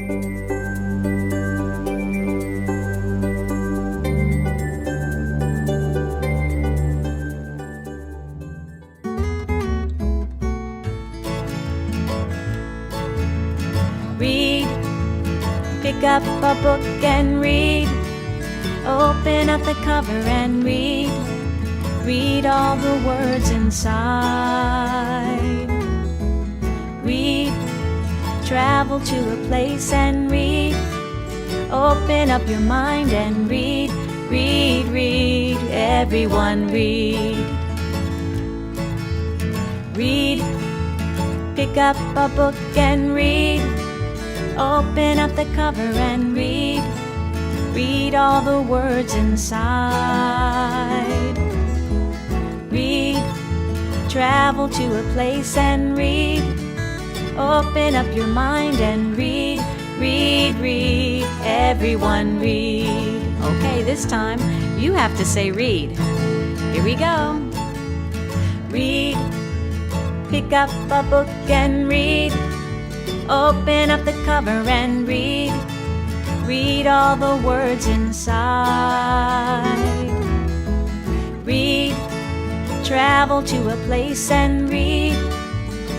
Read, pick up a book and read. Open up the cover and read. Read all the words inside. Read, travel to a place and read. Open up your mind and read. Read, read, everyone read. Read, pick up a book and read. Open up the cover and read. Read all the words inside. Read, travel to a place and read. Open up your mind and read. Read, read, everyone read. Okay, this time you have to say read. Here we go. Read, pick up a book and read. Open up the cover and read. Read all the words inside. Read, travel to a place and read.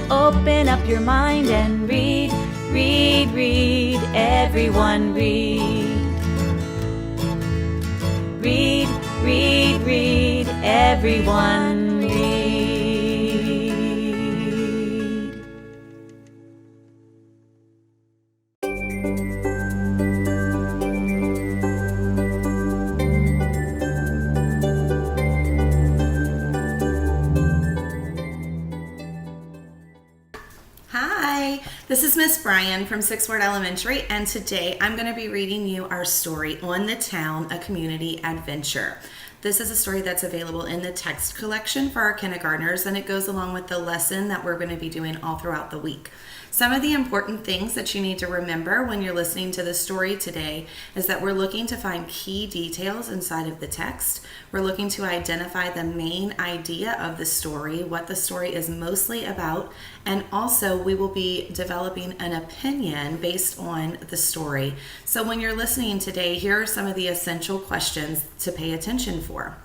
Open up your mind and read. Read, read, everyone read. Read, read, read, everyone read. Hi, this is Miss Bryan from Sixth Ward Elementary, and today I'm going to be reading you our story, On the Town, A Community Adventure. This is a story that's available in the text collection for our kindergartners, and it goes along with the lesson that we're going to be doing all throughout the week. Some of the important things that you need to remember when you're listening to the story today is that we're looking to find key details inside of the text. We're looking to identify the main idea of the story, what the story is mostly about, and also we will be developing an opinion based on the story. So when you're listening today, here are some of the essential questions to pay attention for.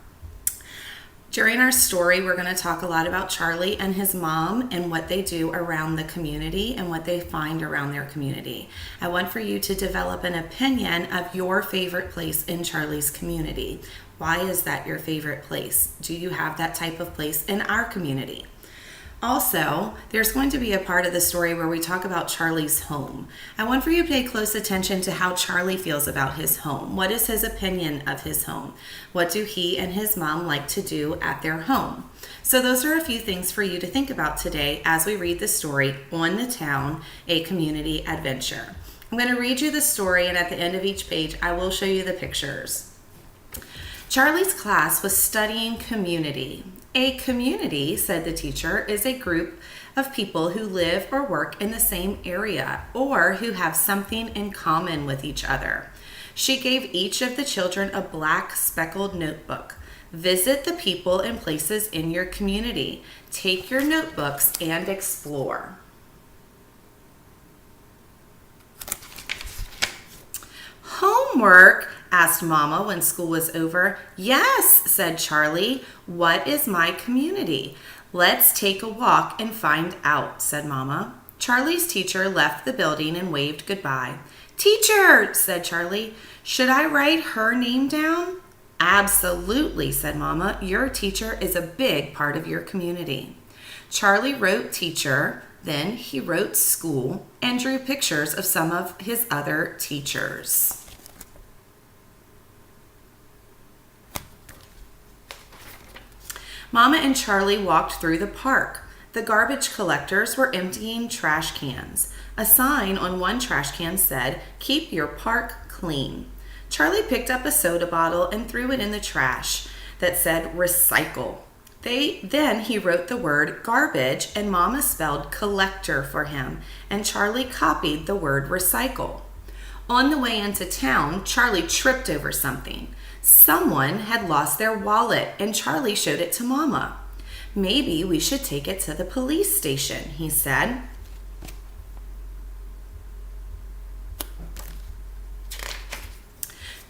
During our story, we're going to talk a lot about Charlie and his mom and what they do around the community and what they find around their community. I want for you to develop an opinion of your favorite place in Charlie's community. Why is that your favorite place? Do you have that type of place in our community? Also, there's going to be a part of the story where we talk about Charlie's home. I want for you to pay close attention to how Charlie feels about his home. What is his opinion of his home? What do he and his mom like to do at their home? So those are a few things for you to think about today as we read the story, On the Town, A Community Adventure. I'm going to read you the story, and at the end of each page, I will show you the pictures. Charlie's class was studying community. A community, said the teacher, is a group of people who live or work in the same area or who have something in common with each other. She gave each of the children a black speckled notebook. Visit the people and places in your community. Take your notebooks and explore. Homework? Asked Mama when school was over. Yes, said Charlie. What is my community? Let's take a walk and find out, said Mama. Charlie's teacher left the building and waved goodbye. Teacher, said Charlie, should I write her name down? Absolutely, said Mama. Your teacher is a big part of your community. Charlie wrote teacher, then he wrote school and drew pictures of some of his other teachers. Mama and Charlie walked through the park. The garbage collectors were emptying trash cans. A sign on one trash can said, "Keep your park clean." Charlie picked up a soda bottle and threw it in the trash that said, "Recycle." Then he wrote the word garbage, and Mama spelled collector for him, and Charlie copied the word recycle. On the way into town, Charlie tripped over something. Someone had lost their wallet, and Charlie showed it to Mama. Maybe we should take it to the police station, he said.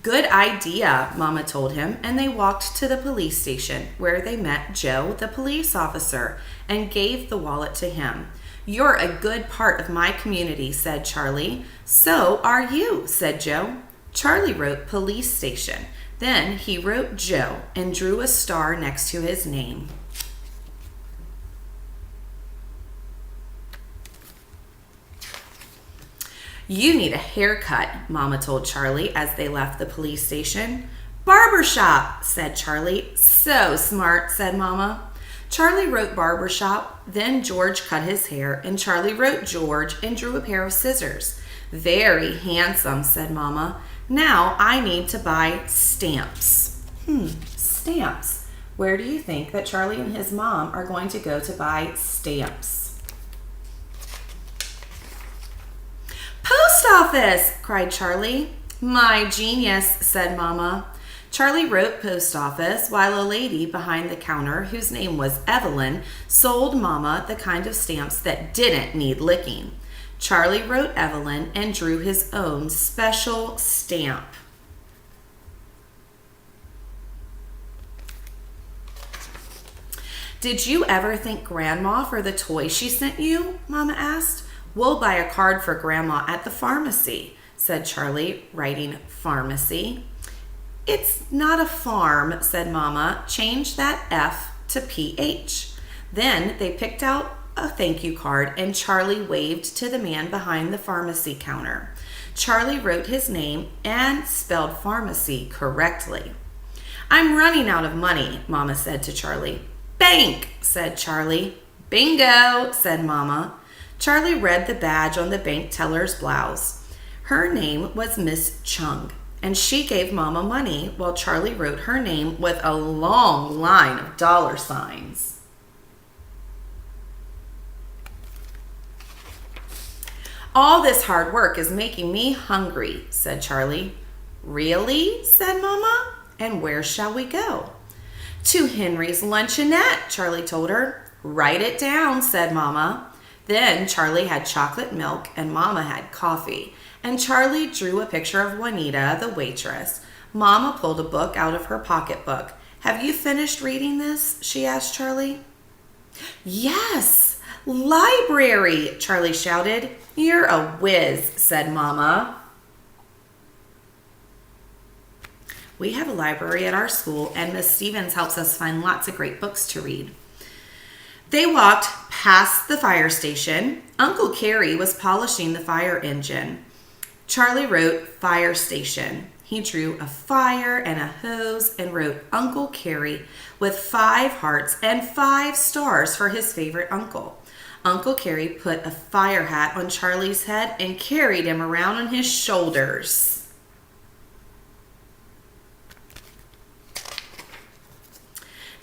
Good idea, Mama told him, and they walked to the police station where they met Joe, the police officer, and gave the wallet to him. You're a good part of my community, said Charlie. So are you, said Joe. Charlie wrote police station. Then he wrote Joe and drew a star next to his name. You need a haircut, Mama told Charlie as they left the police station. Barbershop, said Charlie. So smart, said Mama. Charlie wrote barbershop, then George cut his hair, and Charlie wrote George and drew a pair of scissors. Very handsome, said Mama. Now I need to buy stamps. Stamps. Where do you think that Charlie and his mom are going to go to buy stamps? Post office, cried Charlie. My genius, said Mama. Charlie wrote post office while a lady behind the counter, whose name was Evelyn, sold Mama the kind of stamps that didn't need licking. Charlie wrote Evelyn and drew his own special stamp. Did you ever thank Grandma for the toy she sent you? Mama asked. We'll buy a card for Grandma at the pharmacy, said Charlie, writing pharmacy. It's not a farm, said Mama. Change that F to PH. Then they picked out a thank you card and Charlie waved to the man behind the pharmacy counter. Charlie wrote his name and spelled pharmacy correctly. I'm running out of money, Mama said to Charlie. Bank, said Charlie. Bingo, said Mama. Charlie read the badge on the bank teller's blouse. Her name was Miss Chung, and she gave Mama money while Charlie wrote her name with a long line of dollar signs. All this hard work is making me hungry, said Charlie. Really? Said Mama. And where shall we go? To Henry's Luncheonette, Charlie told her. Write it down, said Mama. Then Charlie had chocolate milk and Mama had coffee, and Charlie drew a picture of Juanita, the waitress. Mama pulled a book out of her pocketbook. Have you finished reading this? She asked Charlie. Yes, library, Charlie shouted. You're a whiz, said Mama. We have a library at our school, and Miss Stevens helps us find lots of great books to read. They walked past the fire station. Uncle Carrie was polishing the fire engine. Charlie wrote fire station. He drew a fire and a hose and wrote Uncle Carrie with 5 hearts and 5 stars for his favorite uncle. Uncle Carrie put a fire hat on Charlie's head and carried him around on his shoulders.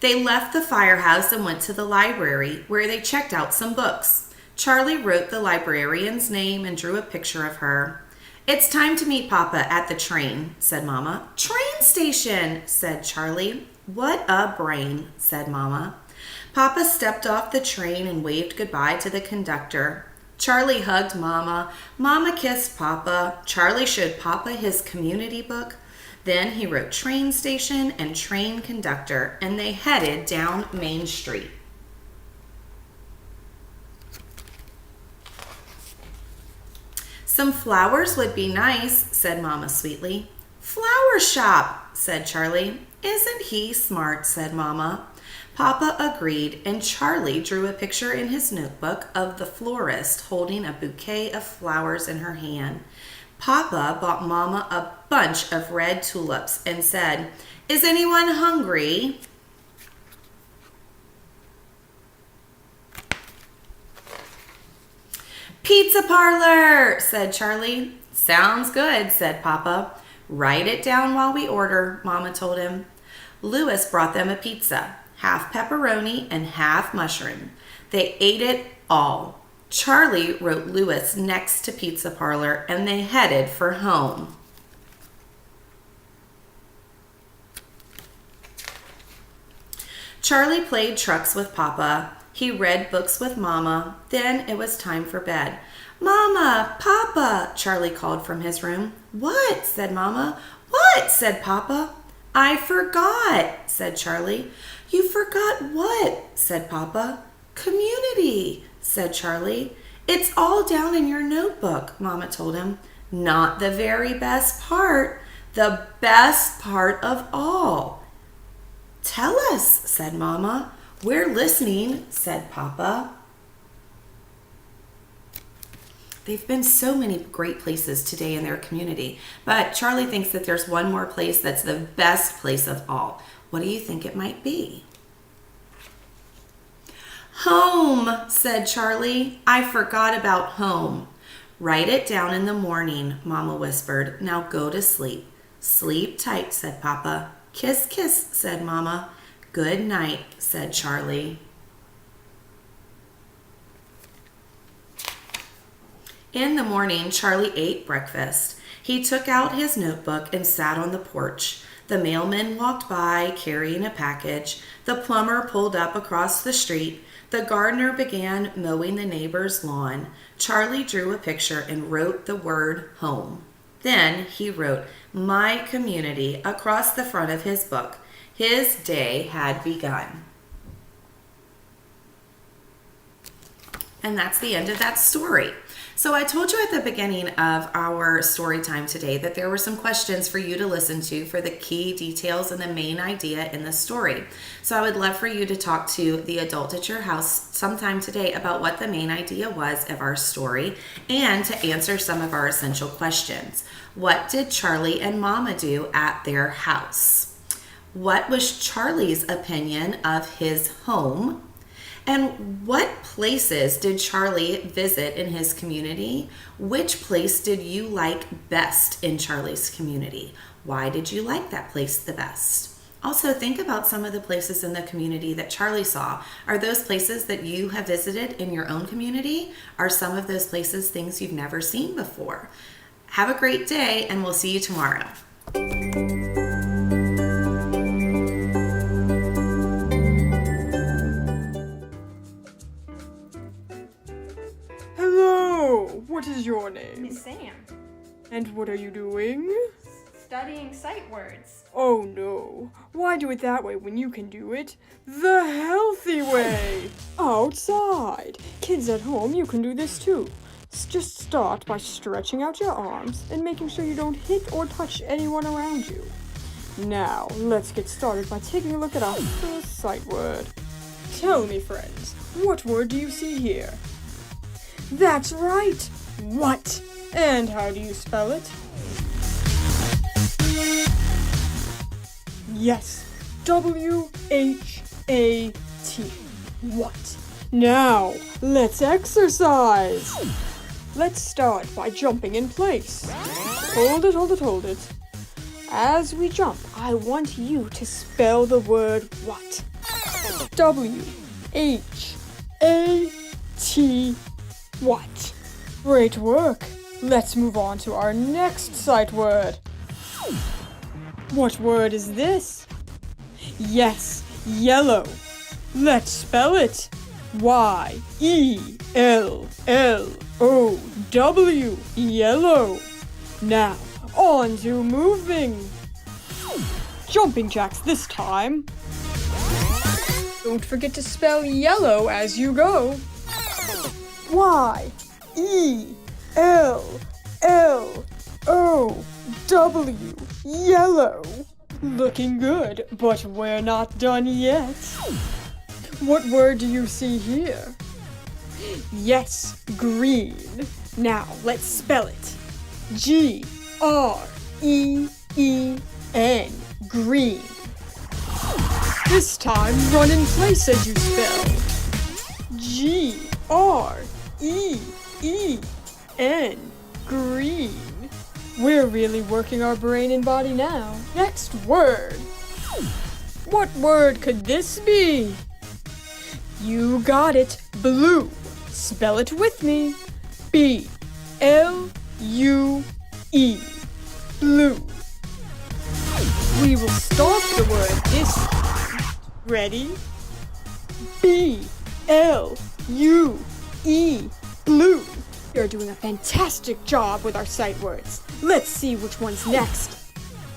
They left the firehouse and went to the library, where they checked out some books. Charlie wrote the librarian's name and drew a picture of her. It's time to meet Papa at the train, said Mama. Train station, said Charlie. What a brain, said Mama. Papa stepped off the train and waved goodbye to the conductor. Charlie hugged Mama. Mama kissed Papa. Charlie showed Papa his community book. Then he wrote train station and train conductor, and they headed down Main Street. Some flowers would be nice, said Mama sweetly. Flower shop, said Charlie. Isn't he smart, said Mama. Papa agreed, and Charlie drew a picture in his notebook of the florist holding a bouquet of flowers in her hand. Papa bought Mama a bunch of red tulips and said, Is anyone hungry? Pizza parlor, said Charlie. Sounds good, said Papa. Write it down while we order, Mama told him. Louis brought them a pizza, half pepperoni and half mushroom. They ate it all. Charlie wrote Louis next to pizza parlor, and they headed for home. Charlie played trucks with Papa. He read books with Mama. Then it was time for bed. "Mama, Papa," Charlie called from his room. "What?" said Mama. "What?" said Papa. "I forgot," said Charlie. "You forgot what?" said Papa. "Community," said Charlie. "It's all down in your notebook," Mama told him. "Not the very best part, the best part of all." "Tell us," said Mama. "We're listening," said Papa. They've been so many great places today in their community, but Charlie thinks that there's one more place that's the best place of all. What do you think it might be? "Home," said Charlie. "I forgot about home." "Write it down in the morning," Mama whispered. "Now go to sleep." "Sleep tight," said Papa. "Kiss, kiss," said Mama. "Good night," said Charlie. In the morning, Charlie ate breakfast. He took out his notebook and sat on the porch. The mailman walked by carrying a package. The plumber pulled up across the street. The gardener began mowing the neighbor's lawn. Charlie drew a picture and wrote the word home. Then he wrote "My Community" across the front of his book. His day had begun. And that's the end of that story. So I told you at the beginning of our story time today that there were some questions for you to listen to for the key details and the main idea in the story. So I would love for you to talk to the adult at your house sometime today about what the main idea was of our story and to answer some of our essential questions. What did Charlie and Mama do at their house? What was Charlie's opinion of his home? And what places did Charlie visit in his community? Which place did you like best in Charlie's community? Why did you like that place the best? Also, think about some of the places in the community that Charlie saw. Are those places that you have visited in your own community? Are some of those places things you've never seen before? Have a great day, and we'll see you tomorrow. What is your name? Miss Sam. And what are you doing? Studying sight words. Oh no. Why do it that way when you can do it the healthy way? Outside. Kids at home, you can do this too. Just start by stretching out your arms and making sure you don't hit or touch anyone around you. Now, let's get started by taking a look at our first sight word. Tell me, friends, what word do you see here? That's right! What? And how do you spell it? Yes, W-H-A-T. What? Now, let's exercise! Let's start by jumping in place. Hold it. As we jump, I want you to spell the word what. W-H-A-T. What? Great work. Let's move on to our next sight word. What word is this? Yes, yellow. Let's spell it. Y-E-L-L-O-W. Yellow. Now, on to moving. Jumping jacks this time. Don't forget to spell yellow as you go. Y-E-L-L-O-W. Yellow. Looking good, but we're not done yet. What word do you see here? Yes, green. Now let's spell it. G-R-E-E-N. Green. This time run in place as you spell. G-R-E-E-N. Green. We're really working our brain and body now. Next word. What word could this be? You got it. Blue. Spell it with me. B-L-U-E. Blue. We will stop the word this time. Ready? B-L-U-E. Blue. You're doing a fantastic job with our sight words. Let's see which one's next.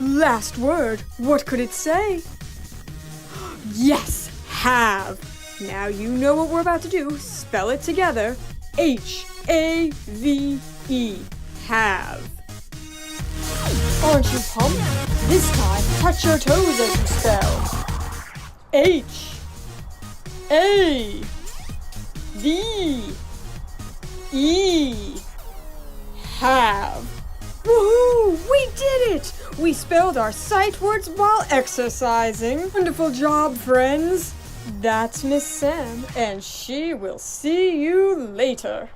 Last word. What could it say? Yes, have. Now you know what we're about to do. Spell it together. H-A-V-E. Have. Aren't you pumped? This time, touch your toes as you spell. H-A-V-E. Have. Woohoo! We did it! We spelled our sight words while exercising. Wonderful job, friends. That's Miss Sam, and she will see you later.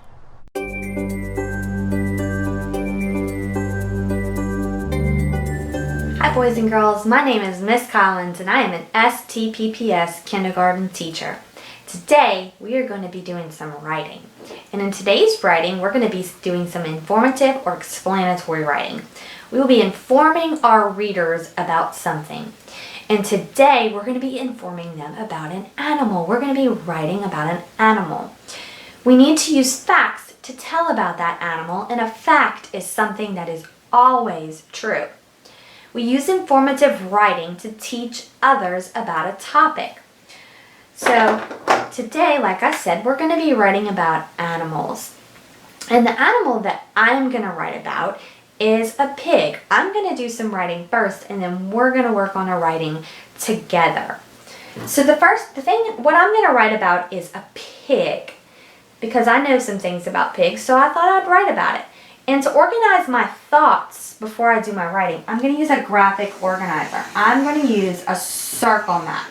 Hi boys and girls, my name is Miss Collins and I am an STPPS kindergarten teacher. Today we are going to be doing some writing. And in today's writing we're going to be doing some informative or explanatory writing. We will be informing our readers about something. And today we're going to be informing them about an animal. We're going to be writing about an animal. We need to use facts to tell about that animal, and a fact is something that is always true. We use informative writing to teach others about a topic. So today, like I said, we're going to be writing about animals. And the animal that I'm going to write about is a pig. I'm going to do some writing first, and then we're going to work on our writing together. So what I'm going to write about is a pig, because I know some things about pigs, so I thought I'd write about it. And to organize my thoughts before I do my writing, I'm going to use a graphic organizer. I'm going to use a circle map.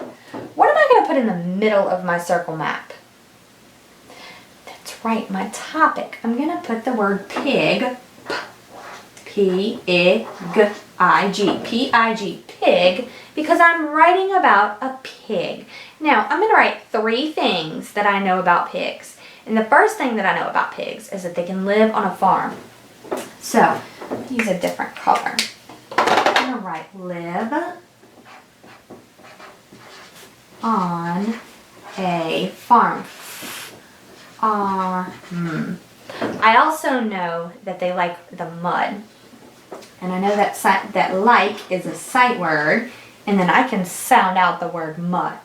What am I going to put in the middle of my circle map? That's right, my topic. I'm going to put the word pig, P-I-G, P-I-G, pig, because I'm writing about a pig. Now, I'm going to write 3 things that I know about pigs. And the first thing that I know about pigs is that they can live on a farm. So, I'm going to use a different color. I'm going to write live on a farm. I also know that they like the mud. And I know that like is a sight word, and then I can sound out the word mud.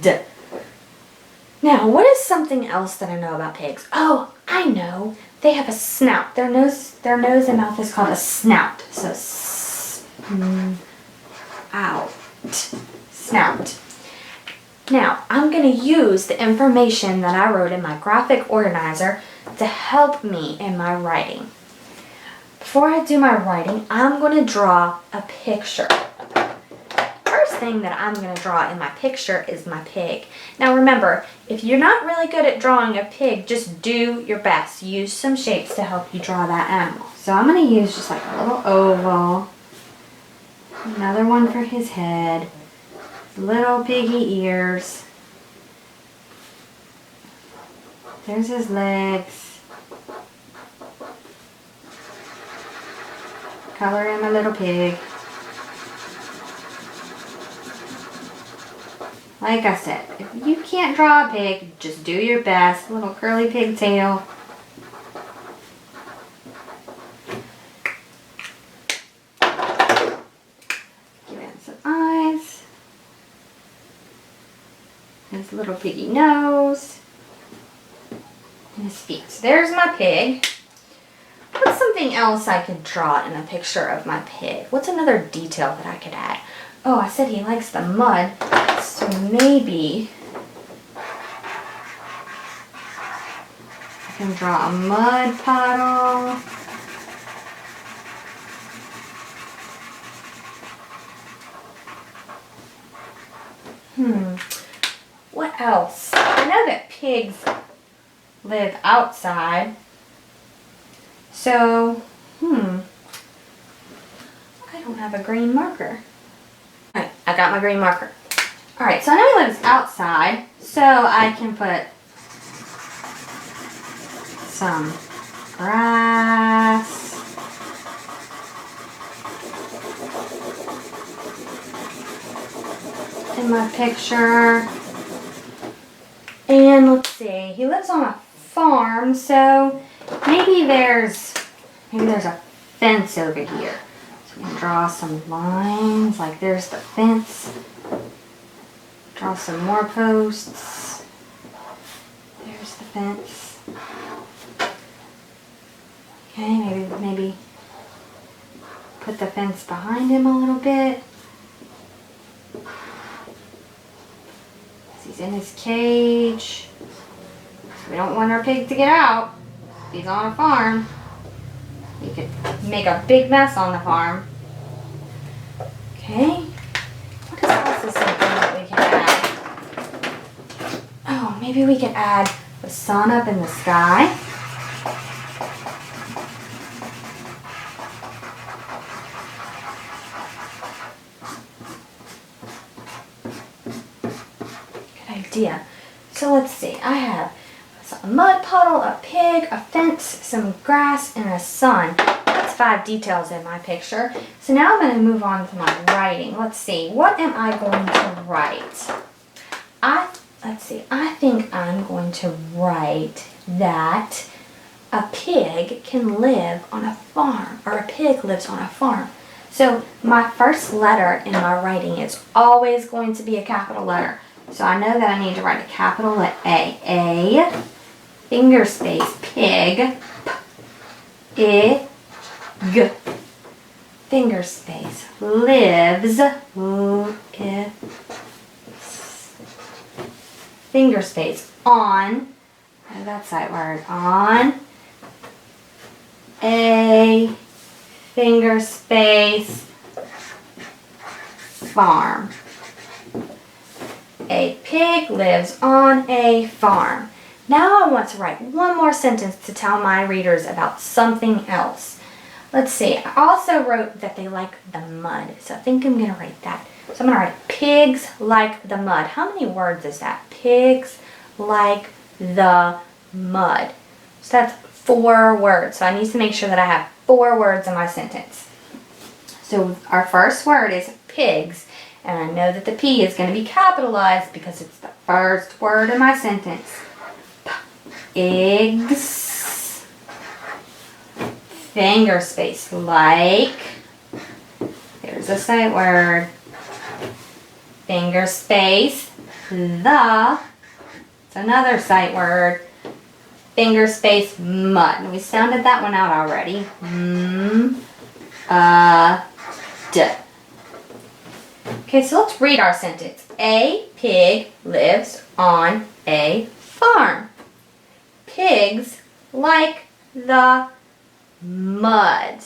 D. Now, what is something else that I know about pigs? Oh, I know. They have a snout. Their nose and mouth is called a snout. So, snout. Now, I'm going to use the information that I wrote in my graphic organizer to help me in my writing. Before I do my writing, I'm going to draw a picture. First thing that I'm going to draw in my picture is my pig. Now remember, if you're not really good at drawing a pig, just do your best. Use some shapes to help you draw that animal. So I'm going to use just like a little oval, another one for his head, little piggy ears, there's his legs, color in my little pig. Like I said, if you can't draw a pig, just do your best. Little curly pigtail. Give him some eyes. His little piggy nose. And his feet. So there's my pig. What's something else I could draw in a picture of my pig? What's another detail that I could add? Oh, I said he likes the mud. So maybe I can draw a mud puddle. What else? I know that pigs live outside. So, I don't have a green marker. Alright, I got my green marker. Alright, so I know he lives outside, so I can put some grass. In my picture. And then let's see, he lives on a farm, so maybe there's a fence over here. So we can draw some lines, like there's the fence. Draw some more posts. There's the fence. Okay, maybe put the fence behind him a little bit. He's in his cage. We don't want our pig to get out. He's on a farm. He could make a big mess on the farm. Okay. What else is something that we can add? Oh, maybe we could add the sun up in the sky. Idea. So let's see, I have a mud puddle, a pig, a fence, some grass, and a sun. That's 5 details in my picture. So now I'm going to move on to my writing. Let's see, what am I going to write? I think I'm going to write that a pig can live on a farm, or a pig lives on a farm. So my first letter in my writing is always going to be a capital letter. So I know that I need to write a capital letter A, finger space, pig, I, G, finger space, lives, finger space, on, that sight word, on, a, finger space, farm. A pig lives on a farm. Now I want to write one more sentence to tell my readers about something else. Let's see, I also wrote that they like the mud, so I think I'm going to write that. So I'm going to write pigs like the mud. How many words is that? Pigs like the mud. So that's 4 words. So I need to make sure that I have 4 words in my sentence. So our first word is pigs. And I know that the P is going to be capitalized because it's the first word in my sentence. Pigs. Finger space, like. There's a sight word. Finger space, the. It's another sight word. Finger space, mud. And we sounded that one out already. D. Okay, so let's read our sentence. A pig lives on a farm. Pigs like the mud.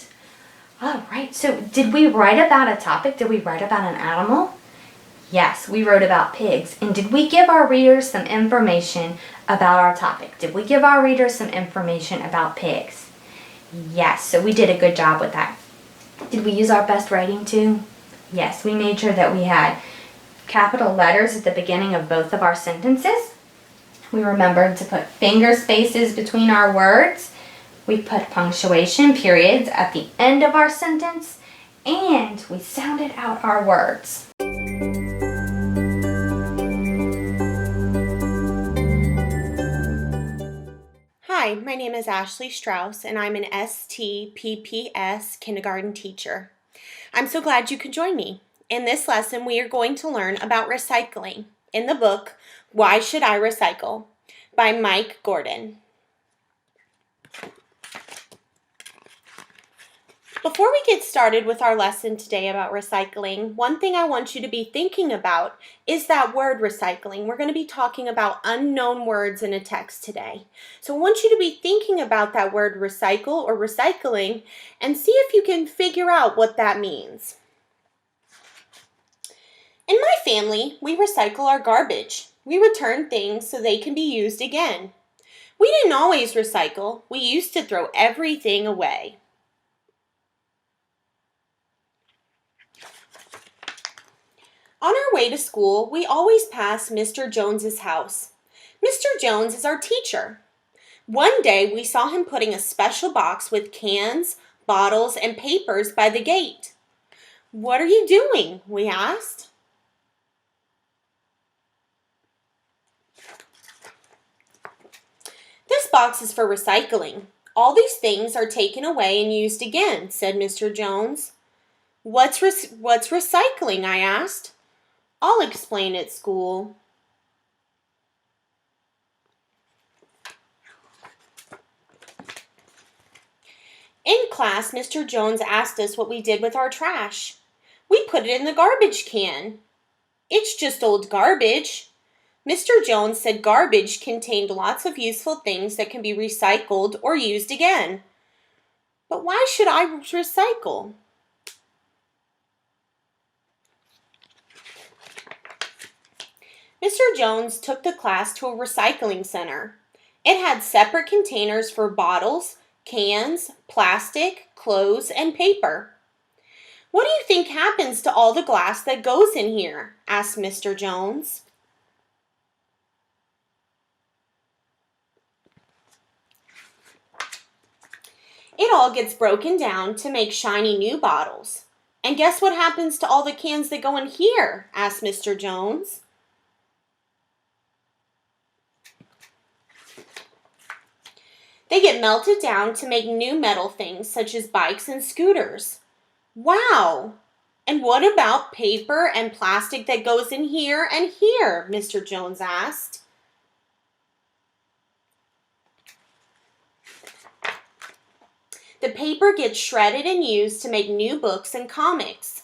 All right, so did we write about a topic? Did we write about an animal? Yes, we wrote about pigs. And did we give our readers some information about our topic? Did we give our readers some information about pigs? Yes, so we did a good job with that. Did we use our best writing too? Yes, we made sure that we had capital letters at the beginning of both of our sentences. We remembered to put finger spaces between our words. We put punctuation periods at the end of our sentence. And we sounded out our words. Hi, my name is Ashley Strauss, and I'm an STPPS kindergarten teacher. I'm so glad you could join me. In this lesson, we are going to learn about recycling in the book, Why Should I Recycle? By Mike Gordon. Before we get started with our lesson today about recycling, one thing I want you to be thinking about is that word recycling. We're going to be talking about unknown words in a text today. So I want you to be thinking about that word recycle or recycling and see if you can figure out what that means. In my family, we recycle our garbage. We return things so they can be used again. We didn't always recycle. We used to throw everything away. On our way to school, we always pass Mr. Jones's house. Mr. Jones is our teacher. One day, we saw him putting a special box with cans, bottles, and papers by the gate. "What are you doing?" we asked. box is for recycling. All these things are taken away and used again, said Mr. Jones. What's recycling? I asked. I'll explain at school. In class, Mr. Jones asked us what we did with our trash. We put it in the garbage can. It's just old garbage. Mr. Jones said garbage contained lots of useful things that can be recycled or used again. But why should I recycle? Mr. Jones took the class to a recycling center. It had separate containers for bottles, cans, plastic, clothes, and paper. What do you think happens to all the glass that goes in here? Asked Mr. Jones. It all gets broken down to make shiny new bottles. And guess what happens to all the cans that go in here? Asked Mr. Jones. They get melted down to make new metal things such as bikes and scooters. Wow! And what about paper and plastic that goes in here and here? Mr. Jones asked. The paper gets shredded and used to make new books and comics.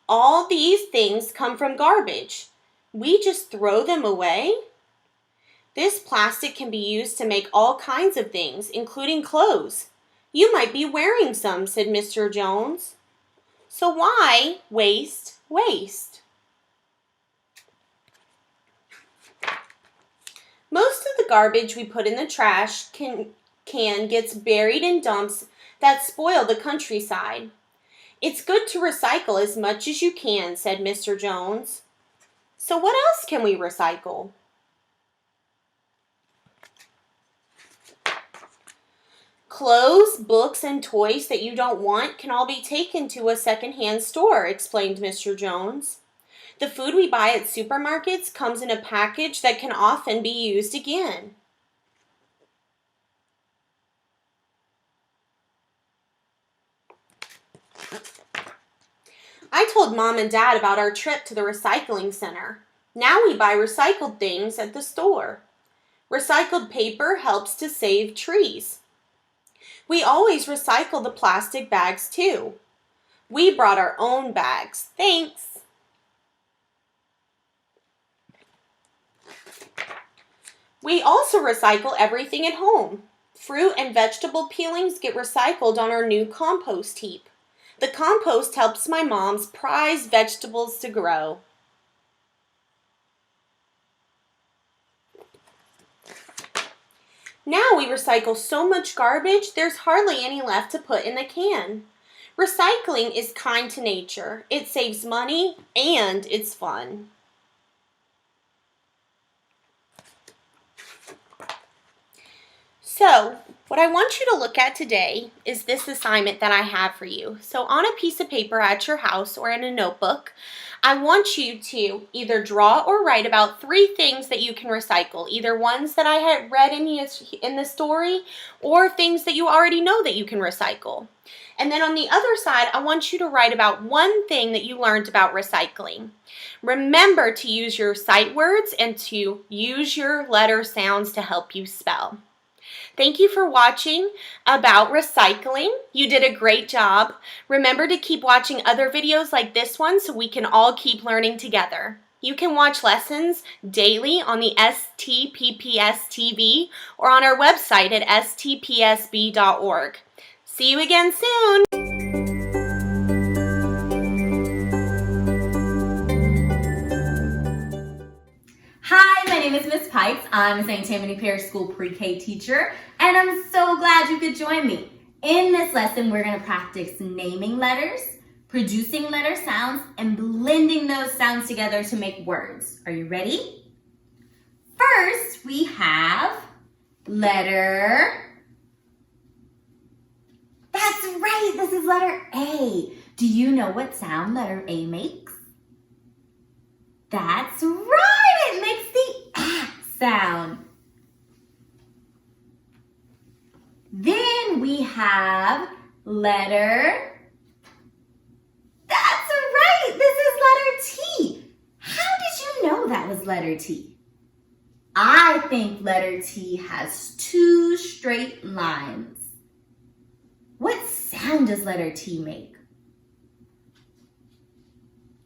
All these things come from garbage. We just throw them away? This plastic can be used to make all kinds of things, including clothes. You might be wearing some, said Mr. Jones. So why waste? Most of the garbage we put in the trash can gets buried in dumps that spoil the countryside. It's good to recycle as much as you can, said Mr. Jones. So what else can we recycle? Clothes, books, and toys that you don't want can all be taken to a secondhand store, explained Mr. Jones. The food we buy at supermarkets comes in a package that can often be used again. I told Mom and Dad about our trip to the recycling center. Now we buy recycled things at the store. Recycled paper helps to save trees. We always recycle the plastic bags too. We brought our own bags. Thanks. We also recycle everything at home. Fruit and vegetable peelings get recycled on our new compost heap. The compost helps my mom's prized vegetables to grow. Now we recycle so much garbage, there's hardly any left to put in the can. Recycling is kind to nature. It saves money and it's fun. So, what I want you to look at today is this assignment that I have for you. So on a piece of paper at your house or in a notebook, I want you to either draw or write about 3 things that you can recycle, either ones that I had read in the story or things that you already know that you can recycle. And then on the other side, I want you to write about 1 thing that you learned about recycling. Remember to use your sight words and to use your letter sounds to help you spell. Thank you for watching about recycling. You did a great job. Remember to keep watching other videos like this one so we can all keep learning together. You can watch lessons daily on the STPPS TV or on our website at stpsb.org. See you again soon. Hi, my name is Miss Pipes. I'm a St. Tammany Parish School Pre-K teacher, and I'm so glad you could join me. In this lesson, we're going to practice naming letters, producing letter sounds, and blending those sounds together to make words. Are you ready? First, we have letter. That's right, this is letter A. Do you know what sound letter A makes? That's right, it makes the sound. have letter. That's right, this is letter T. How did you know that was letter T? I think letter T has two straight lines. What sound does letter T make?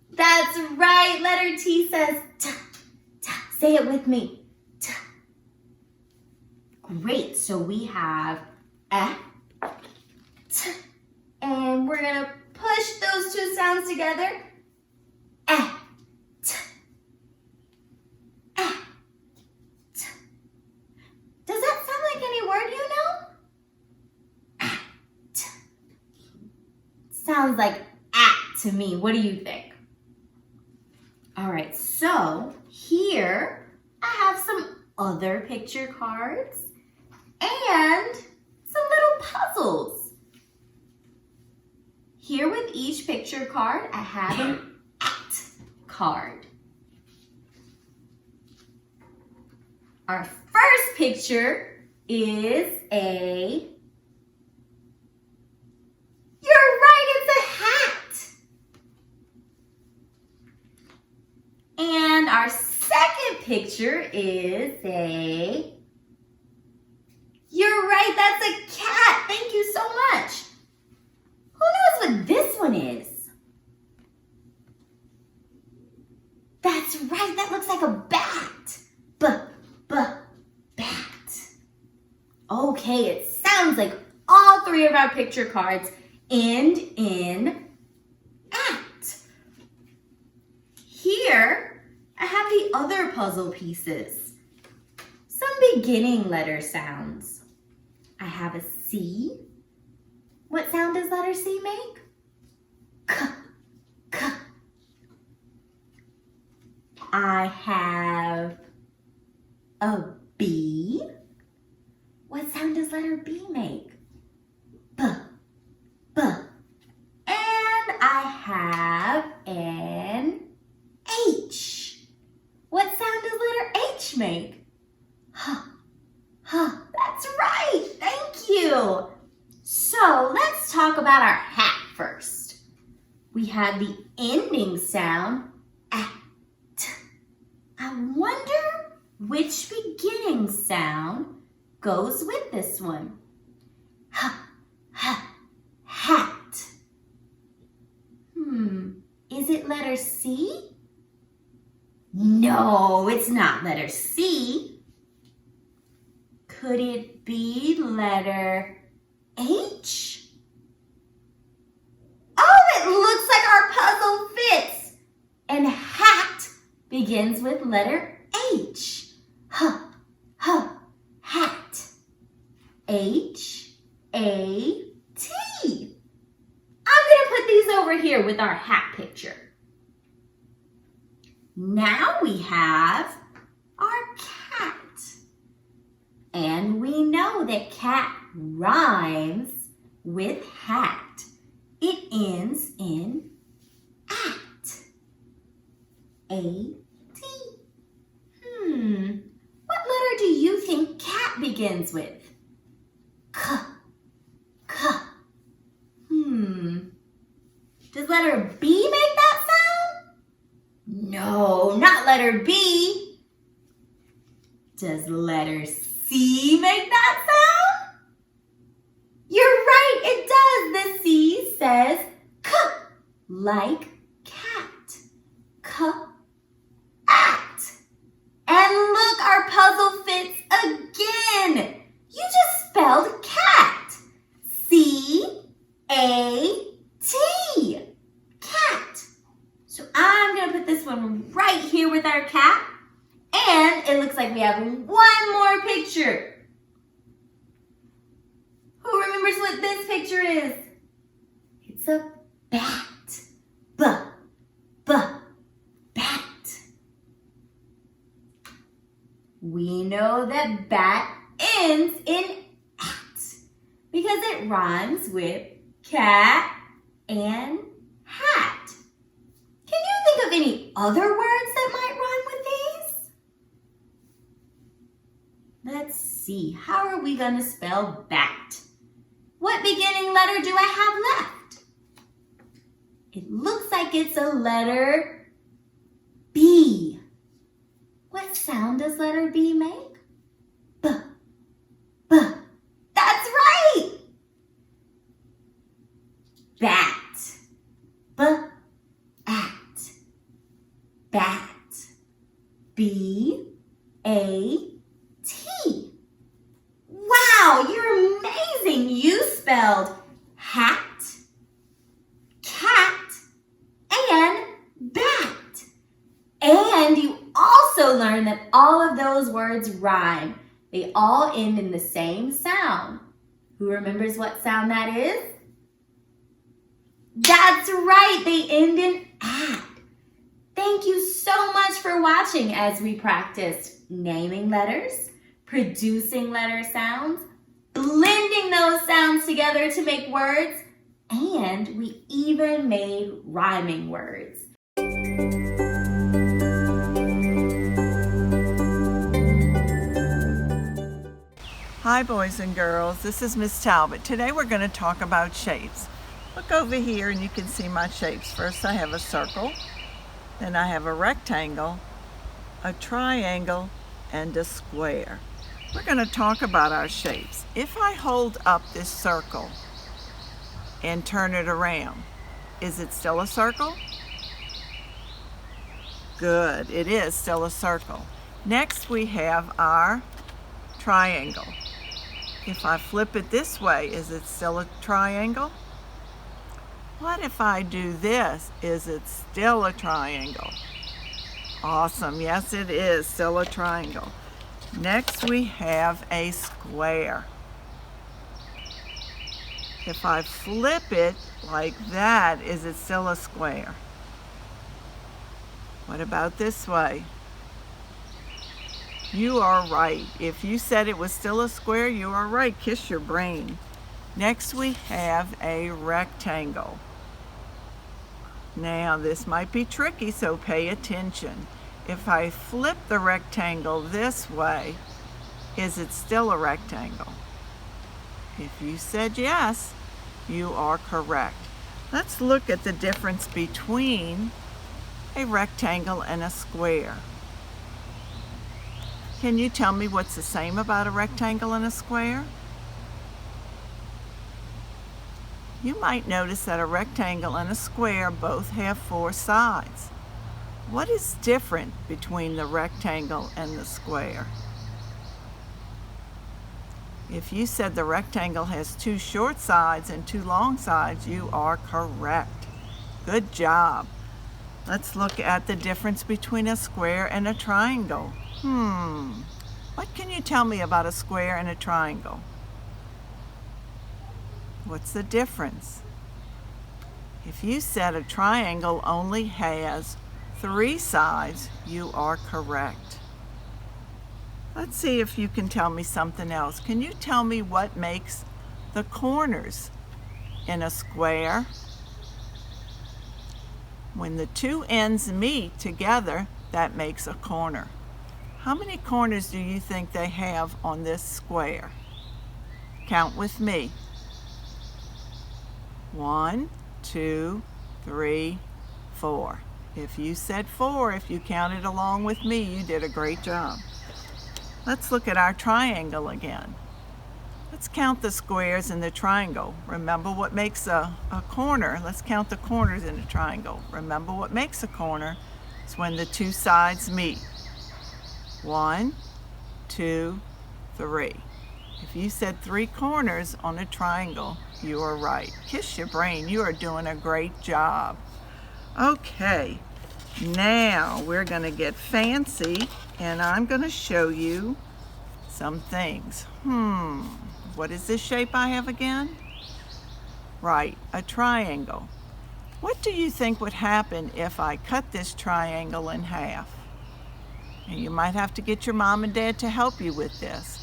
That's right, letter T says ta, ta. Say it with me, ta. Great, so we have a, t, and we're gonna push those two sounds together. A, t, a, t. Does that sound like any word you know? A, t. Sounds like at to me. What do you think? All right, so here I have some other picture cards and some little puzzles. Here with each picture card, I have an at card. Our first picture is a, you're right, it's a hat. And our second picture is a, you're right, that's a cat. Thank you so much. Who knows what this one is? That's right, that looks like a bat. Bat. Okay, it sounds like all three of our picture cards end in at. Here, I have the other puzzle pieces. Some beginning letter sounds. I have a C. What sound does letter C make? K, K. I have a B. What sound does letter B make? B, B. And I have an H. What sound does letter H make? H, H. That's right. Thank you. So let's talk about our hat first. We have the ending sound at. I wonder which beginning sound goes with this one. H, H, hat. Is it letter C? No, it's not letter C. Could it be letter H? Oh, it looks like our puzzle fits. And hat begins with letter H. H, H, hat. H, A, T. I'm going to put these over here with our hat picture. Now we have our cat. And we know that cat rhymes with hat. It ends in at. A-T. What letter do you think cat begins with? K. K. Does letter B make that sound? No, not letter B. Does letter C make that sound? You're right, it does. The C says K, like cat. K, at. And look, our puzzle fits again. You just spelled cat. C-A-T. Cat. So I'm going to put this one right here with our cat. And it looks like we have one more picture. Who remembers what this picture is? It's a bat. Bat. We know that bat ends in at because it rhymes with cat and hat. Can you think of any other words that might rhyme with these? Let's see. How are we going to spell bat? What What beginning letter do I have left? It looks like it's a letter B. What sound does letter B make? B, B. That's right! Bat. B, at. Bat. B, A, T. Wow, you're amazing! You spelled hat, cat, and bat. And you also learned that all of those words rhyme. They all end in the same sound. Who remembers what sound that is? That's right, they end in at. Thank you so much for watching as we practiced naming letters, producing letter sounds, blending those sounds together to make words, and we even made rhyming words. Hi boys and girls, this is Miss Talbot. Today we're going to talk about shapes. Look over here and you can see my shapes. First I have a circle, then I have a rectangle, a triangle, and a square. We're going to talk about our shapes. If I hold up this circle and turn it around, is it still a circle? Good, it is still a circle. Next we have our triangle. If I flip it this way, is it still a triangle? What if I do this? Is it still a triangle? Awesome, yes it is still a triangle. Next we have a square. If I flip it like that, is it still a square? What about this way? You are right. If you said it was still a square, you are right. Kiss your brain. Next we have a rectangle. Now this might be tricky, so pay attention. If I flip the rectangle this way, is it still a rectangle? If you said yes, you are correct. Let's look at the difference between a rectangle and a square. Can you tell me what's the same about a rectangle and a square? You might notice that a rectangle and a square both have 4 sides. What is different between the rectangle and the square? If you said the rectangle has 2 short sides and 2 long sides, you are correct. Good job. Let's look at the difference between a square and a triangle. What can you tell me about a square and a triangle? What's the difference? If you said a triangle only has 3 sides, you are correct. Let's see if you can tell me something else. Can you tell me what makes the corners in a square? When the 2 ends meet together, that makes a corner. How many corners do you think they have on this square? Count with me. 1, 2, 3, 4. If you said 4, if you counted along with me, you did a great job. Let's look at our triangle again. Let's count the squares in the triangle. Remember what makes a corner. Let's count the corners in a triangle. Remember what makes a corner is when the 2 sides meet. 1, 2, 3. If you said 3 corners on a triangle, you are right. Kiss your brain, you are doing a great job. Okay, now we're going to get fancy and I'm going to show you some things. What is this shape I have again? Right, a triangle. What do you think would happen if I cut this triangle in half? And you might have to get your mom and dad to help you with this.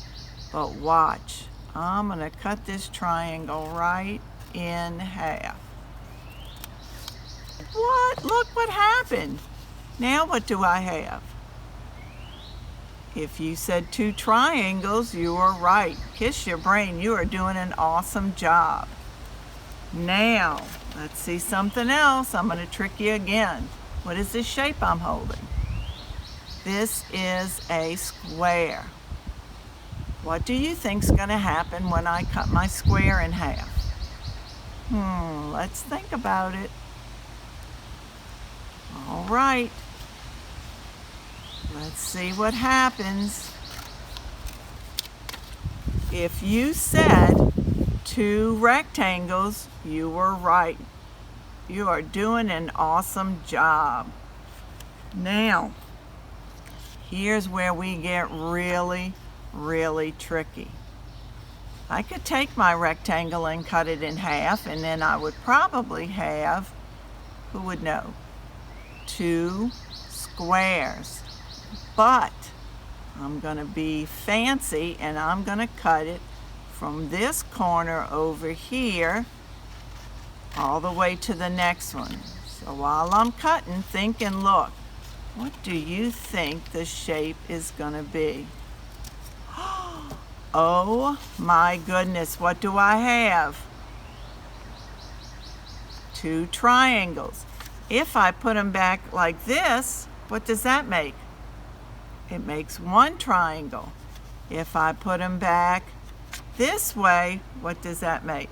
But watch, I'm going to cut this triangle right in half. What? Look what happened. Now what do I have? If you said 2 triangles, you were right. Kiss your brain, you are doing an awesome job. Now, let's see something else. I'm going to trick you again. What is this shape I'm holding? This is a square. What do you think's going to happen when I cut my square in half? Let's think about it. All right. Let's see what happens. If you said 2 rectangles, you were right. You are doing an awesome job. Now, here's where we get really, really tricky. I could take my rectangle and cut it in half, and then I would probably have, who would know, 2 squares. But I'm going to be fancy and I'm going to cut it from this corner over here all the way to the next one. So while I'm cutting, think and look. What do you think the shape is going to be? Oh my goodness, what do I have? 2 triangles. If I put them back like this, what does that make? It makes 1 triangle. If I put them back this way, what does that make?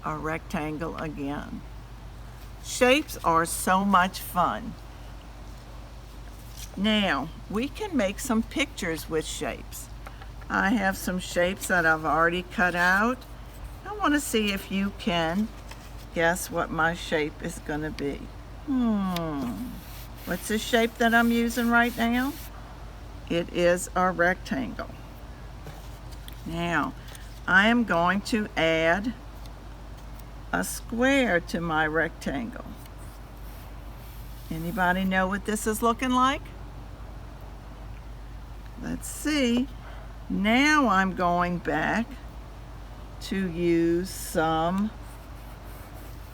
A rectangle again. Shapes are so much fun. Now, we can make some pictures with shapes. I have some shapes that I've already cut out. I want to see if you can guess what my shape is going to be. What's the shape that I'm using right now? It is a rectangle. Now, I am going to add a square to my rectangle. Anybody know what this is looking like? Let's see. Now I'm going back to use some,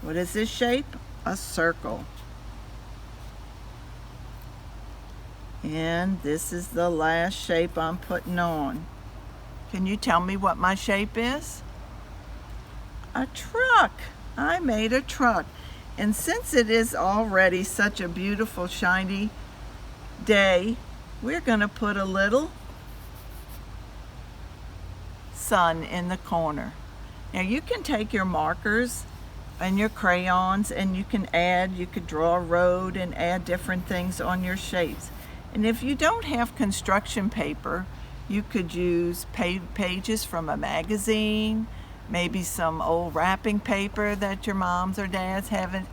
what is this shape? A circle. And this is the last shape I'm putting on. Can you tell me what my shape is? A truck. I made a truck. And since it is already such a beautiful shiny day, we're going to put a little sun in the corner. Now you can take your markers and your crayons and you could draw a road and add different things on your shapes. And if you don't have construction paper, you could use pages from a magazine, maybe some old wrapping paper that your moms or dads have,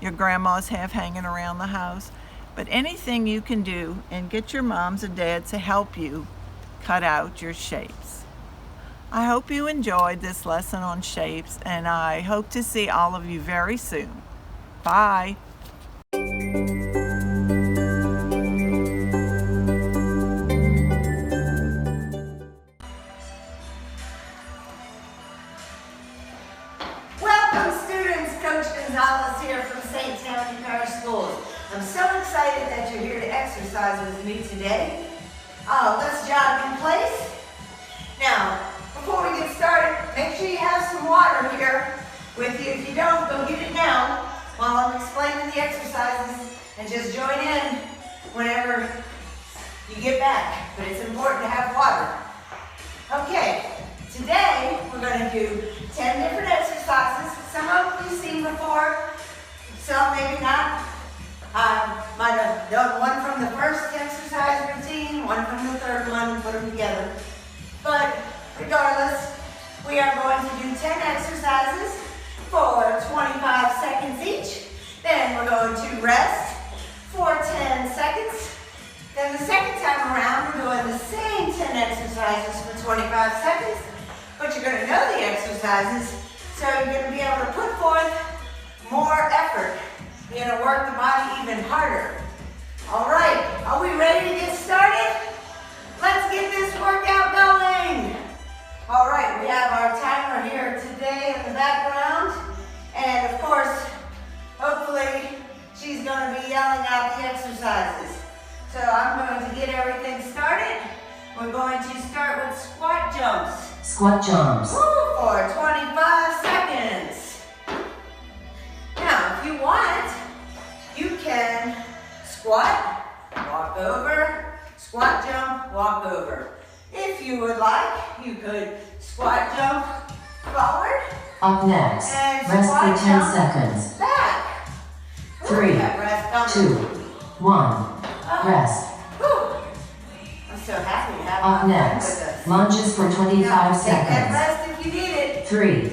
your grandmas have hanging around the house. But anything you can do and get your moms and dads to help you cut out your shapes. I hope you enjoyed this lesson on shapes, and I hope to see all of you very soon. Bye. Welcome students, Coach Gonzalez here from St. Tammany Parish Schools. I'm so excited that you're here to exercise with me today. Let's jog in place. Now, before we get started, make sure you have some water here with you. If you don't, go get it now while I'm explaining the exercises, and just join in whenever you get back. But it's important to have water. Okay, today we're going to do 10 different exercises. Some of them you've seen before, some maybe not. Might have done one from the first exercise routine, one from the third one, and put them together. But regardless, we are going to do 10 exercises for 25 seconds each. Then we're going to rest for 10 seconds. Then the second time around, we're doing the same 10 exercises for 25 seconds. But you're going to know the exercises, so you're going to be able to put forth more effort. You're going to work the body even harder. All right, are we ready to get started? Let's get this workout going. All right, we have our timer here today in the background. And of course, hopefully, she's going to be yelling out the exercises. So I'm going to get everything started. We're going to start with squat jumps. Squat jumps. For 25 seconds. Now, if you want, you can squat, walk over, squat jump, walk over. If you would like, you could squat jump forward. Up next, And rest squat for 10 jump seconds. Back. 3, That rest 2, coming. 1, rest. Whew. I'm so happy to have Up my friend next, with us. lunges for 25 Now, take that seconds. rest if you need it. 3,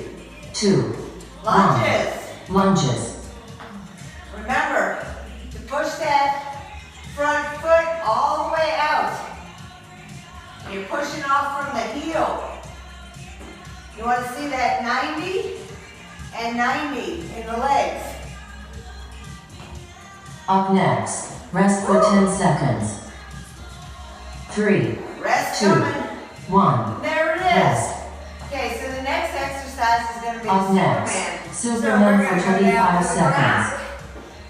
2, 1. Lunges. Lunges. Remember to push that front foot all the way out. You're pushing off from the heel. You want to see that 90 and 90 in the legs. Up next, rest for 10 seconds. 3, Rest 2, coming. 1. There it is. Rest. Okay, so the next exercise is going to be Up next, Superman. Superman so we're for gonna go down 25 to the ground. seconds.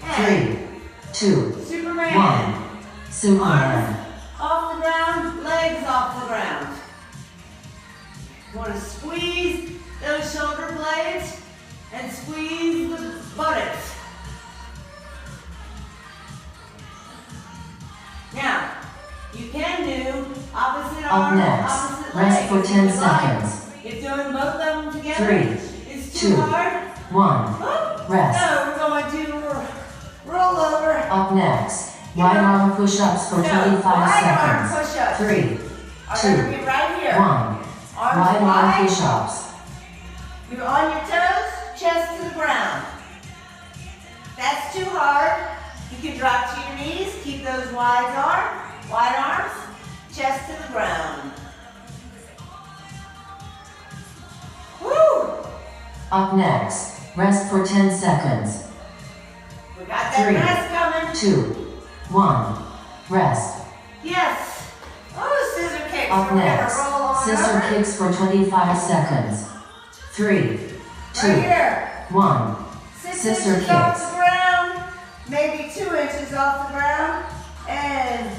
And 3, 2, Superman. 1. Superman. Arms off the ground, legs off the ground. You want to squeeze those shoulder blades and squeeze the buttocks. Now, you can do opposite Up arm, next, opposite rest leg. for 10 if you like. seconds. If doing both of them together 3, is 2, too hard, 1. whoop, Rest. so we're going to roll over. Up next, wide arm push-ups for 25 wide arm seconds. push-ups 3, are 2, going to be right here. 1. Arms Wide arm wide. push-ups. You're on your toes, chest to the ground. That's too hard. You can drop to your knees, keep those wide arms, chest to the ground. Woo! Up next, rest for 10 seconds. We got that 3, rest coming. 2, 1. Rest. Yes. Oh, scissor kicks. Up We're next, gonna roll on scissor over. kicks for 25 seconds. 3, 2, Right here. 1. 6 Scissor inches off kicks. the ground, maybe 2 inches off the ground, and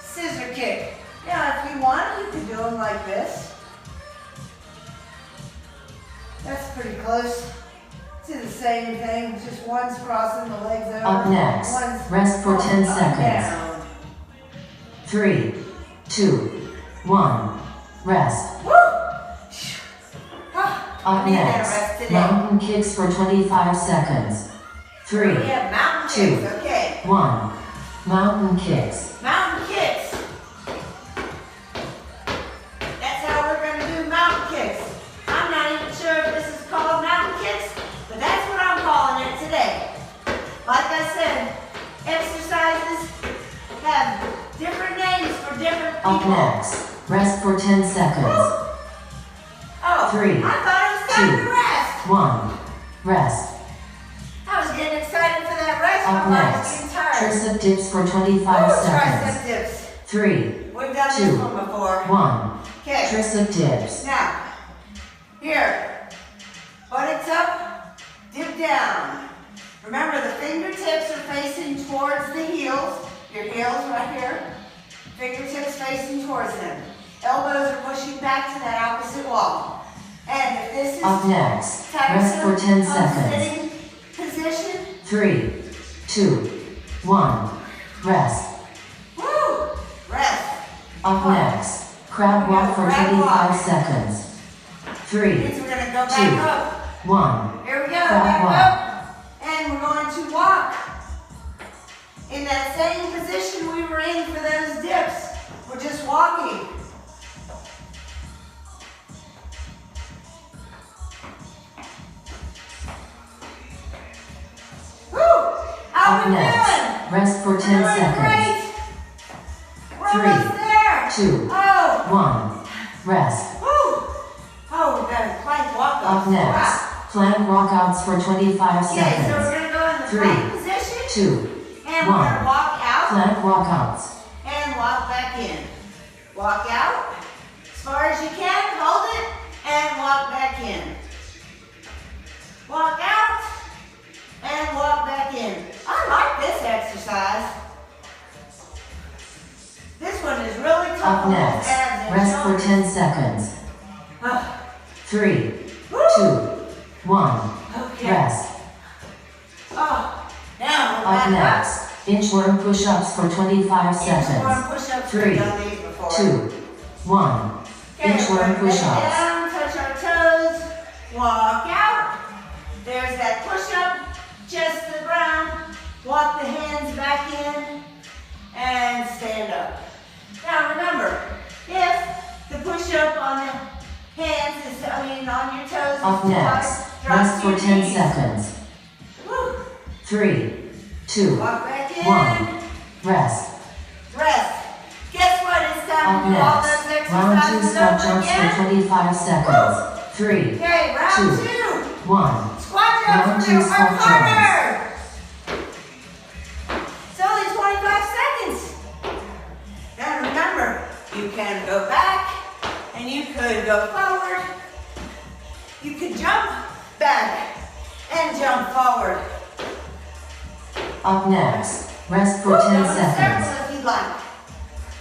scissor kick. Now, if you want, you can do them like this. That's pretty close to the same thing. Just one's crossing the legs over. Up next, one's rest for 10 going up, seconds. down. 3, 2, 1. Rest. Woo! Ah, Up I need that next, rest today. mountain kicks for 25 seconds. 3, We have mountain 2, kicks. Okay. 1. Mountain kicks. Mountain kicks. That's how we're going to do mountain kicks. I'm not even sure if this is called mountain kicks, but that's what I'm calling it today. Like I said, exercises have different names for different people. Up next, rest for 10 seconds. Woo! Oh, 3, I thought it was time to 2, rest. 1. Rest. I was getting excited for that rest. Up My body's next, getting tired. tricep dips for 25 Ooh, seconds. tricep dips. 3, We've done 2, this one before. 1. Okay. Tricep dips. Now, here, buttocks up, dip down. Remember, the fingertips are facing towards the heels. Your heels right here. Fingertips facing towards them. Elbows are pushing back to that opposite wall. And if this is Up next, rest for 10 seconds. sitting position, 3, 2, 1. Rest. woo, rest. Up next, crab walk for Crab 25 walk. seconds. 3, Means we're gonna go 2, back up. 1. Here we go, Crab back walk. up. And we're going to walk in that same position we were in for those dips. We're just walking. Woo! How Up we next, doing? rest for 10 We're doing seconds. great. We're 3, almost there. 2, Oh, 1. Rest. woo! Oh, we've got a plank walk Up next, plank walkouts for 25 Okay, so we're seconds. going to go in the 3, plank position. 2, And we're going to 1. walk out Plank walkouts. and walk back in. Walk out as far as you can, hold it, and walk back in. Walk out and walk back in. I like this exercise. 3, 2, 1. Okay. Rest. Oh, now Up back next, inchworm push-ups for 25 Inchworm seconds. push-ups. 3, We've done these before. 2, 1. Okay, Inchworm bend push-ups. down, touch our toes, walk out. There's that push-up, chest to the ground. Walk the hands back in and stand up. Now remember, if the push-up on the hands is, on your toes is Up too next, hard, drop rest to your for 10 knees. seconds. Woo. 3, 2, Walk back in. 1. Rest. Rest. Guess what? It's time Up to do all those next, round 2 exercises squat over jumps again. for 25 seconds. 3, Okay, round 2, 2. 1. Squat jumps. Round We're 2 gonna work squat jumps. harder. It's only 25 seconds. And remember, you can go back and you could go forward. You could jump back and jump forward. Up next, rest for Woo, 10 go in a seconds. circle if you'd like.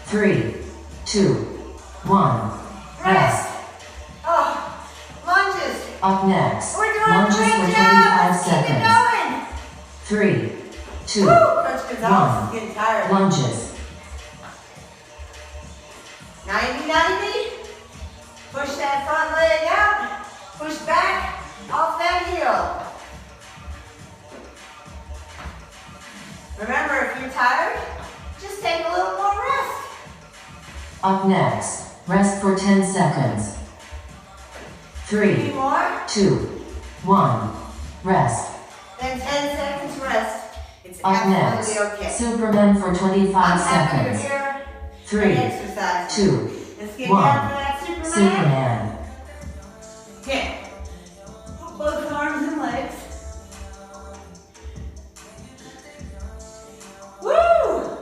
3, 2, 1. Rest. Oh, lunges. Up next, We're doing a lunges great for job. 25 Let's keep it seconds. going. 3, 2, Woo, Coach Gonzalez 1. is getting tired. Lunges. 90-90. Push that front leg out. Push back off that heel. Remember, if you're tired, just take a little more rest. Up next, rest for 10 seconds. 3, 3 more, 2, 1. Rest. then 10 seconds rest. It's Up next, absolutely okay. Superman for 25 I'm happy you're seconds. here. 3, Exercise. 2, Let's get 1. down for that Superman. Superman. Okay. Both arms and legs. Woo!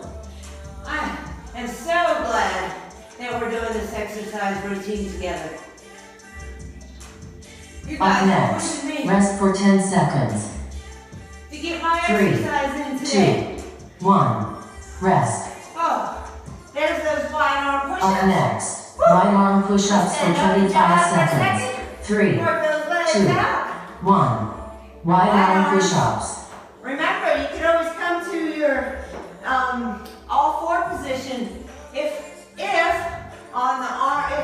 I am so glad that we're doing this exercise routine together. You Up guys are next, pushing me rest for 10 seconds. to get my 3, exercise in today. 2, 1. Rest. Oh, there's those wide arm push-ups. Up next, right arm push-ups for Stand up and 25 down for a seconds. second. 3, Work those legs 2, out. 1. Right arm push-ups. Remember, you can always come to your all four position if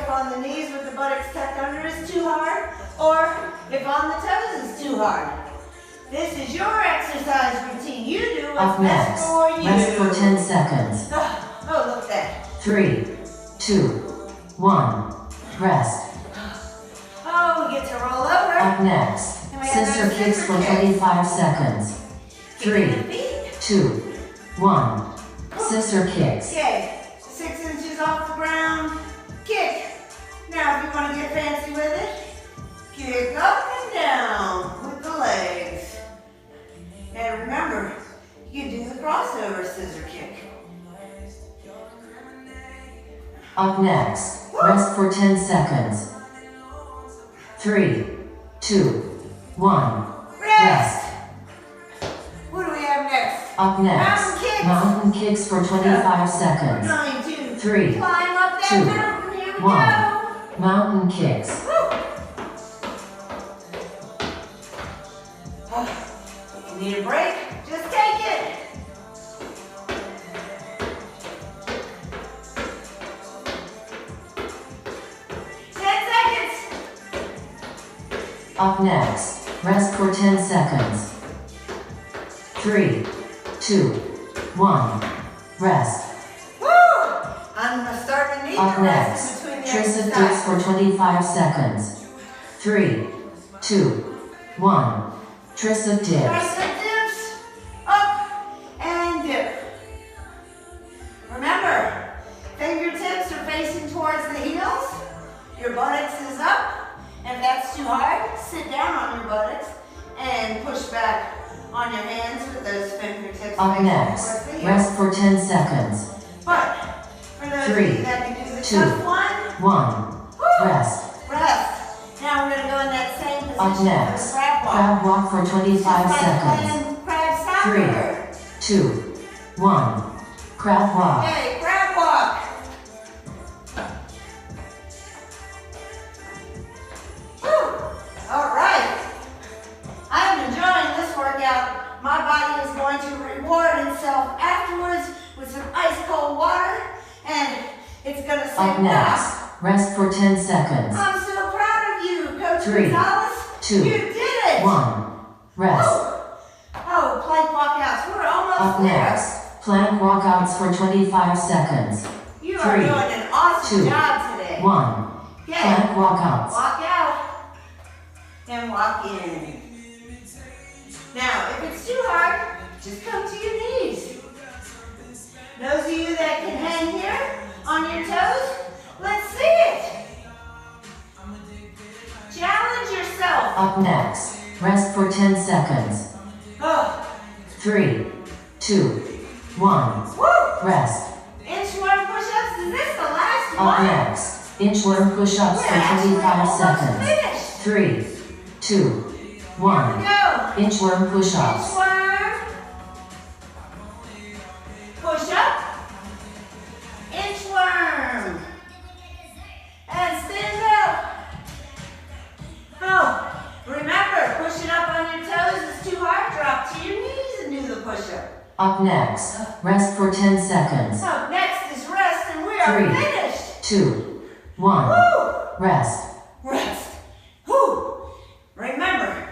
on the knees with the buttocks tucked under is too hard, or if on the toes is too hard. This is your exercise routine. You do what's Up best next, for you. rest for 10 seconds. Oh, look at that. 3, 2, 1. Rest. Oh, we get to roll over. Up next, And we have sister our kicks scissor for kicks. 25 seconds. 3, Kicking the feet. 2, 1. Sister kicks. Okay, 6 inches off the ground, kick. Now if you want to get fancy with it, kick up and down with the legs. And remember, you can do the crossover scissor kick. Up next, rest for 10 seconds. 3, 2, 1. Rest. What do we have next? Up next, Mountain kicks. mountain kicks for 25 seconds. We're going to 3, climb up that 2, mountain. Here we 1. go. Mountain kicks. Woo. Oh, if you need a break, just take it. Up next, rest for 10 seconds. 3, 2, 1. Rest. Woo! I'm starting to need Up to rest next, in between the tricep dips exercise. for 25 seconds. 3, 2, 1. Tricep dips. Tricep dips, up and dip. Remember, fingertips are facing towards the heels. Your buttocks is up. If that's too hard, sit down on your buttocks and push back on your hands with those fingertips Up facing next, towards the heels. rest for 10 seconds. But for those of 3, you that can do the 2, tough one, 1. woo, Rest. rest. Now we're going to go in that same position Up for next, the crab walk. crab walk for 25 Just like seconds. playing crab soccer. 3, 2, 1. Crab walk. Okay, crab walk. Woo. Up next, rest for 10 seconds. I'm so proud of you, Coach 3, Gonzalez. 2, You did it. 1. Rest. Oh, plank walkouts. We're almost Up there. next, plank walkouts for 25 seconds. You are 3, doing an awesome 2, job today. 1. Yeah. Plank walkouts. Walk out and walk in. Now, if it's too hard, just come to your knees. Those of you that can hang here on your toes, let's see it. Challenge yourself. Up next, rest for 10 seconds. Oh, 3, 2, 1. woo! Rest. Inchworm push-ups. Is this the last Up one? next, inchworm push-ups We're for actually 25 almost seconds. finished. 3, 2, 1. Go. Inchworm push-ups. Inchworm. Push up. Inchworm. And stand up. Oh, remember, pushing up on your toes is too hard. Drop to your knees and do the push-up. Up next, rest for 10 seconds. So next is rest, and we are 3, finished. 2, 1. Woo! Rest. Rest. Whew. Remember,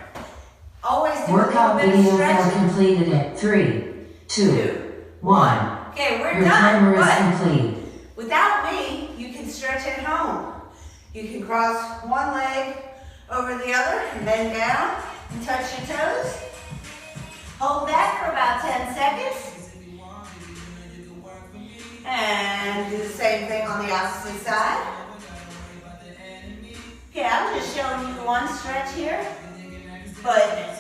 always do Workout a little bit video of for stretching. completed at 3, 2, 1. Okay, we're Your done. timer is But complete. without me, you can stretch at home. You can cross one leg over the other and bend down and touch your toes. Hold that for about 10 seconds. And do the same thing on the opposite side. Okay, I'm just showing you one stretch here, but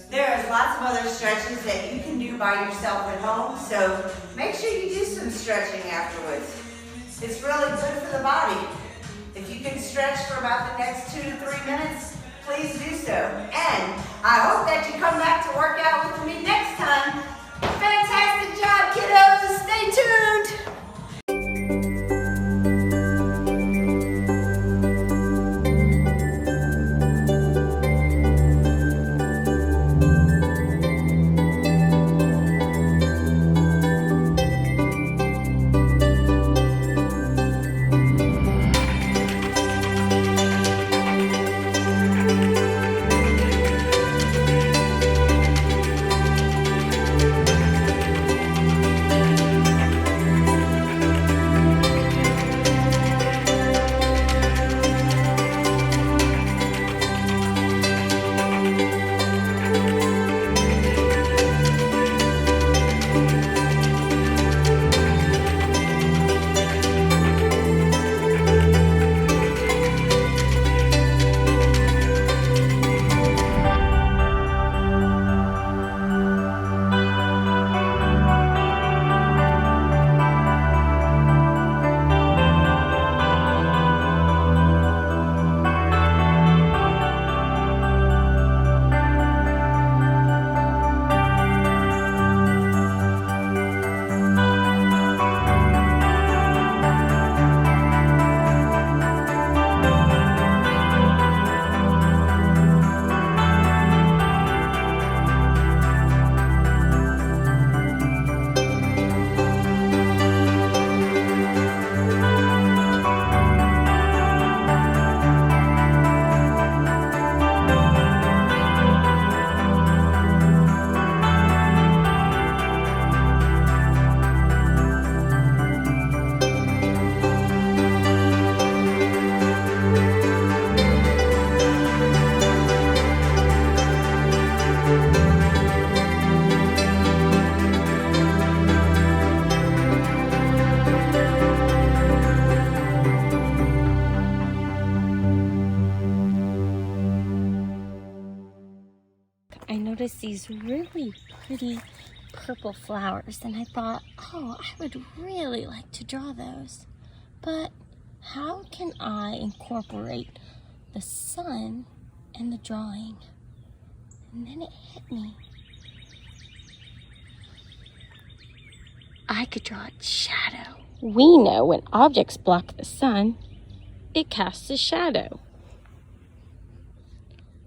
there's lots of other stretches that you can do by yourself at home, so make sure you do some stretching afterwards. It's really good for the body. If you can stretch for about the next 2 to 3 minutes, please do so. And I hope that you come back to work out with me next time. Fantastic job, kiddos. Stay tuned. I noticed these really pretty purple flowers and I thought, oh, I would really like to draw those. But how can I incorporate the sun in the drawing? And then it hit me. I could draw its shadow. We know when objects block the sun, it casts a shadow.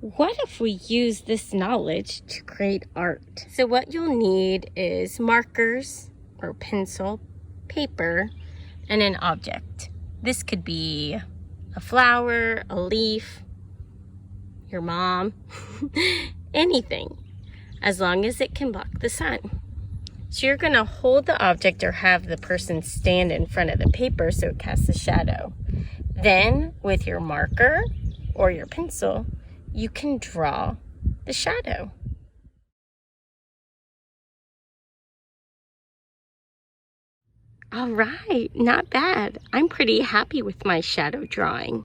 What if we use this knowledge to create art? So what you'll need is markers or pencil, paper, and an object. This could be a flower, a leaf, your mom, anything, as long as it can block the sun. So you're gonna hold the object or have the person stand in front of the paper so it casts a shadow. Then with your marker or your pencil, you can draw the shadow. All right, not bad. I'm pretty happy with my shadow drawing.